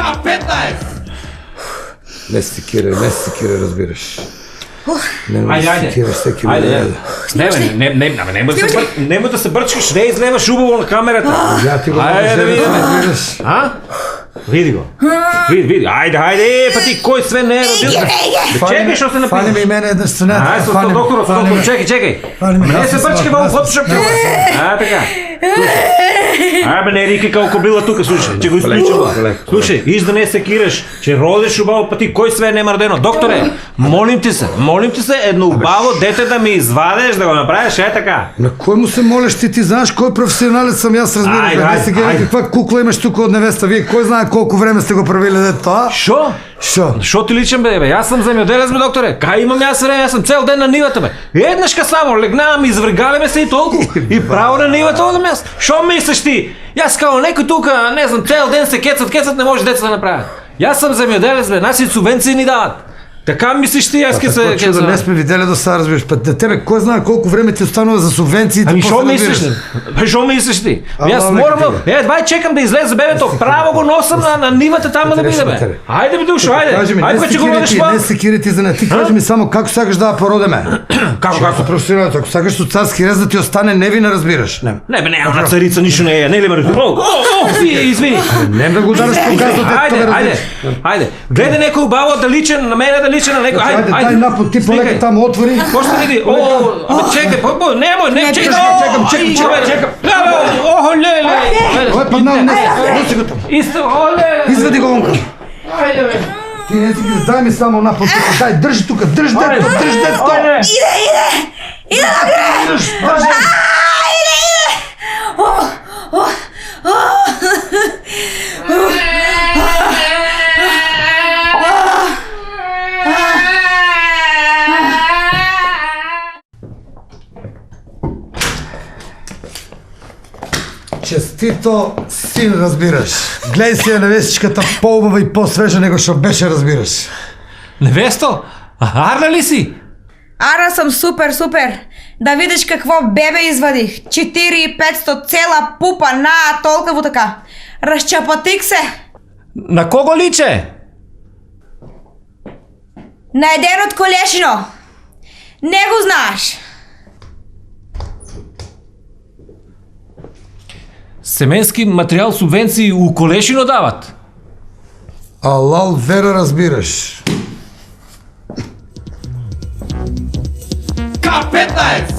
К15! Не секира, разбираш. Айде. Нема да се бърчкаш, не излемаш убаво на камерата. Я ти го Айде да видим. разбираш. Види го. Види. Айде, па ти кой свен не е родил? Чекай, що се написаш? Фани ми и мене една стена. Айде, доктор, чекай. Не се бърчкай, бъл фотошоп. Така. Абе, не рикай колко била тук, слушай, че го изключва. Слушай, иж да не секираш, че родиш убаво пъти, кой све не е мърдено. Докторе, молим ти се, едно убаво дете да ми извадеш, да го направиш, така. На кой му се молиш ти знаеш кой професионалец съм, аз разбирам. Не сега каква кукла имаш тук от невеста, вие кой знае колко време сте го правили дето, а? Шо? Шо ти личен бе, аз съм земеделец бе, докторе. Кай имам аз време, аз съм цел ден на нивата бе. Еднашка само, легнавам, извъргалиме се и толкова. И право на нивата от място. Шо мислиш ти? Аз казвам, некой тук, не знам, цел ден се кецат, не може деца да направят. Аз съм земеделец бе, нас и субвенции ни дават. Така мислиш ти, аз се да не сме видели до сега, разбираш. На тебе, кой знае колко време ти останало за субвенциите? Ами шо мислиш ти? Шо мислиш ти? Аз морам, давай чекам да излезе бебето, право го носам на нивата там да биде бе. Айде бе душо, айде. Айде че го водиш па. Не секирити за не. Ти кажи ми само как сагаш да породеме. Како професионалът, ако сагаш от царски рез да ти остане невина, разбираш. Не бе, не, на царица нищо не е, не ли ме разбираш? Извини. Не да го дараш показвате. Айде. Гледай некой баба да личен, на мене да личен на некой. Айде, дай напод, ти полека там отвори. Какво ще види? Чекай, не, чекай. Чекам. Охо, леле. Ой, паднал, носи го там. Извади го вонка. Айде, бе. Ти не си ги, дай ми само напод. Дай, държи тук, държи детето. Иде! Честито син, разбираш. Гледай си я невестичката по-убава и по-свежа, него шо беше, разбираш. Невесто? Арна ли си? Ара съм супер. Да видиш какво бебе извадих. 4500 цела пупа, толкова така. Разчапатих се. На кого личе? На един от Колешино. Не го знаеш. Семенски материал субвенции у Колешино дават. Алал вера, разбираш. К15!